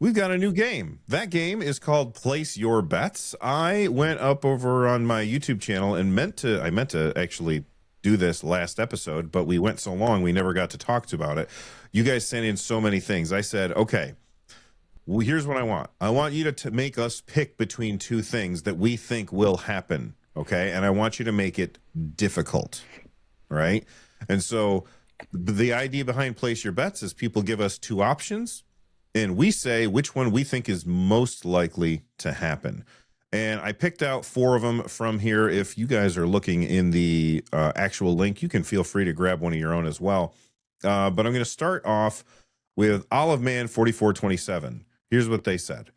we've got a new game. That game is called Place Your Bets. I went up over on my YouTube channel and I meant to actually do this last episode, but we went so long we never got to talk about it. You guys sent in so many things. I said, okay, well, here's what I want. I want you to make us pick between two things that we think will happen. Okay. And I want you to make it difficult. Right. And so the idea behind Place Your Bets is people give us two options and we say which one we think is most likely to happen. And I picked out four of them from here. If you guys are looking in the actual link, you can feel free to grab one of your own as well. But I'm going to start off with Olive Man 4427. Here's what they said.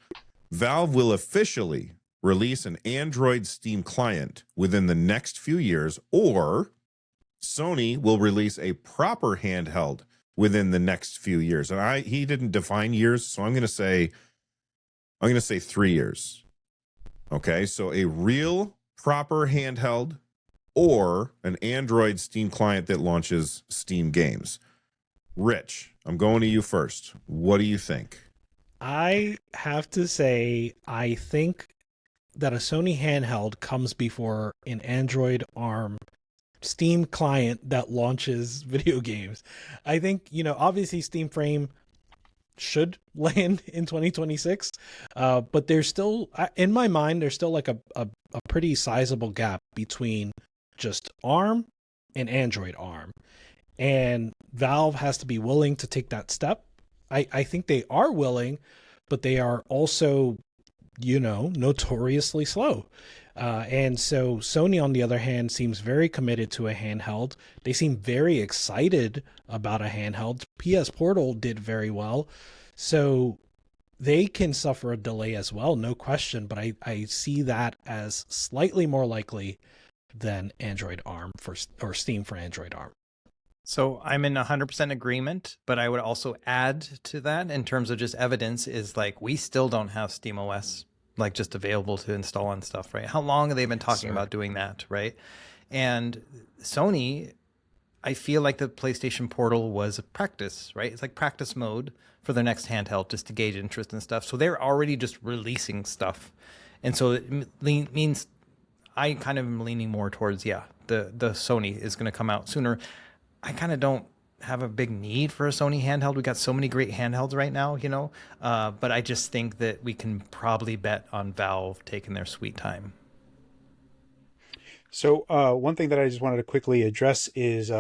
Valve will officially release an Android Steam client within the next few years, or Sony will release a proper handheld within the next few years. And he didn't define years, so I'm going to say 3 years. Okay, so a real proper handheld or an Android Steam client that launches Steam games. Rich, I'm going to you first. What do you think? I have to say, I think that a Sony handheld comes before an Android ARM Steam client that launches video games. I think, obviously Steam Frame should land in 2026, but there's still, in my mind, there's still like a pretty sizable gap between just ARM and Android ARM. And Valve has to be willing to take that step. I think they are willing, but they are also, notoriously slow. And so Sony, on the other hand, seems very committed to a handheld. They seem very excited about a handheld. PS Portal did very well. So they can suffer a delay as well, no question. But I see that as slightly more likely than Android ARM or Steam for Android ARM. So I'm in 100% agreement, but I would also add to that in terms of just evidence is like we still don't have Steam OS like just available to install on stuff, right? How long have they been talking about doing that, right? And Sony, I feel like the PlayStation Portal was a practice, right? It's like practice mode for their next handheld just to gauge interest and stuff. So they're already just releasing stuff. And so it means I kind of am leaning more towards, the Sony is going to come out sooner. I kind of don't have a big need for a Sony handheld. We got so many great handhelds right now, but I just think that we can probably bet on Valve taking their sweet time. So one thing that I just wanted to quickly address is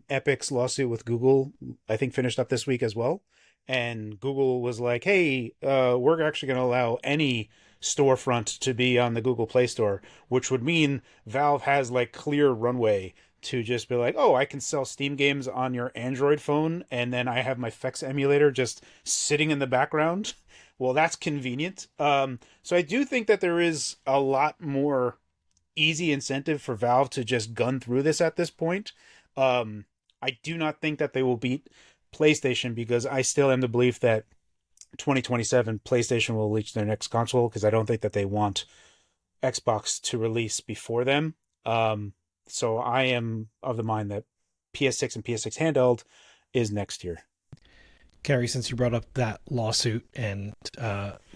Epic's lawsuit with Google, I think finished up this week as well. And Google was like, hey, we're actually going to allow any storefront to be on the Google Play Store, which would mean Valve has like clear runway to just be like, oh, I can sell Steam games on your Android phone, and then I have my FX emulator just sitting in the background. Well, that's convenient. So I do think that there is a lot more easy incentive for Valve to just gun through this at this point. I do not think that they will beat PlayStation because I still am the belief that 2027 PlayStation will reach their next console because I don't think that they want Xbox to release before them. So I am of the mind that PS6 and PS6 handheld is next year. Carrie, since you brought up that lawsuit and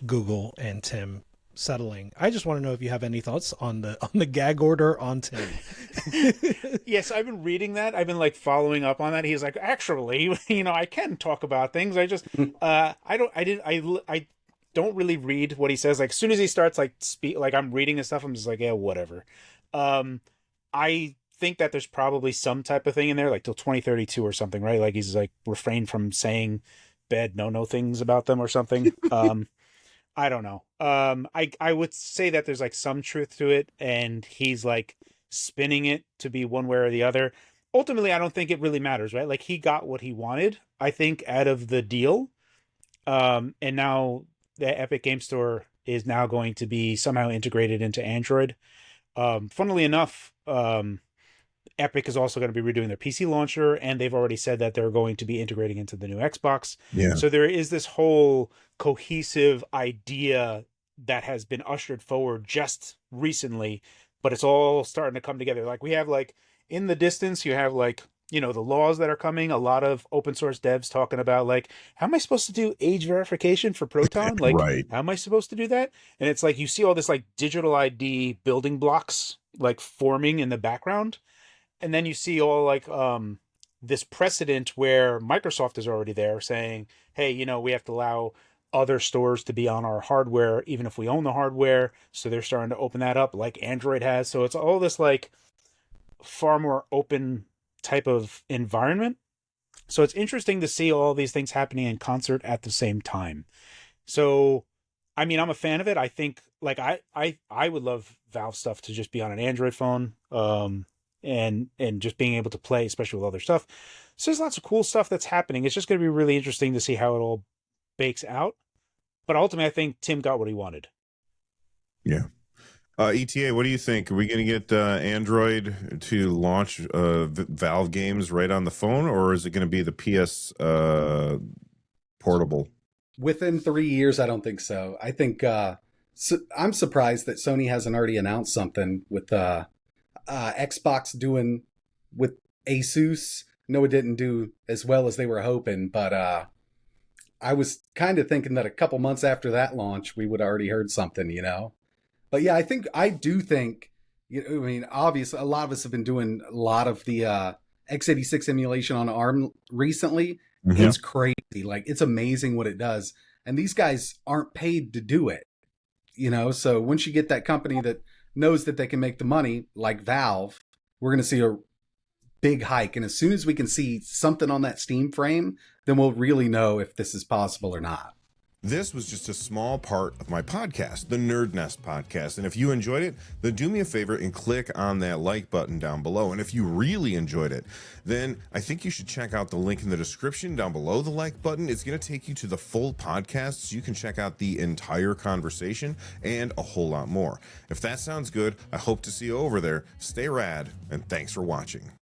Google and Tim settling, I just want to know if you have any thoughts on the gag order on Tim. Yes, I've been reading that. I've been like following up on that. He's like, actually, I can talk about things. I just, I don't really read what he says. Like as soon as he starts like I'm reading his stuff, I'm just like, yeah, whatever. I think that there's probably some type of thing in there, like till 2032 or something, right? Like he's like refrained from saying bad no things about them or something. I don't know. I would say that there's like some truth to it, and he's like spinning it to be one way or the other. Ultimately, I don't think it really matters, right? Like he got what he wanted, I think, out of the deal. And now the Epic Game Store is now going to be somehow integrated into Android. Funnily enough, Epic is also going to be redoing their PC launcher, and they've already said that they're going to be integrating into the new Xbox. Yeah. So there is this whole cohesive idea that has been ushered forward just recently, but it's all starting to come together. Like we have like in the distance, you have like the laws that are coming. A lot of open source devs talking about like, how am I supposed to do age verification for Proton? Like, Right. how am I supposed to do that? And it's like you see all this like digital ID building blocks like forming in the background, and then you see all like this precedent where Microsoft is already there saying, hey, we have to allow other stores to be on our hardware even if we own the hardware. So they're starting to open that up like Android has. So it's all this like far more open type of environment. So it's interesting to see all these things happening in concert at the same time. So I mean, I'm a fan of it. I think like I would love Valve stuff to just be on an Android phone. And just being able to play, especially with other stuff. So there's lots of cool stuff that's happening. It's just going to be really interesting to see how it all bakes out. But ultimately, I think Tim got what he wanted. Yeah. ETA, what do you think? Are we going to get Android to launch Valve games right on the phone, or is it going to be the PS portable? Within 3 years, I don't think so. I think I'm surprised that Sony hasn't already announced something with Xbox doing with Asus. No, it didn't do as well as they were hoping, but I was kind of thinking that a couple months after that launch, we would have already heard something, But yeah, I do think, I mean, obviously, a lot of us have been doing a lot of the x86 emulation on ARM recently. Mm-hmm. It's crazy. Like, it's amazing what it does. And these guys aren't paid to do it, So once you get that company that knows that they can make the money, like Valve, we're going to see a big hike. And as soon as we can see something on that Steam frame, then we'll really know if this is possible or not. This was just a small part of my podcast, the Nerd Nest podcast. And if you enjoyed it, then do me a favor and click on that like button down below. And if you really enjoyed it, then I think you should check out the link in the description down below the like button. It's going to take you to the full podcast so you can check out the entire conversation and a whole lot more. If that sounds good, I hope to see you over there. Stay rad, and thanks for watching.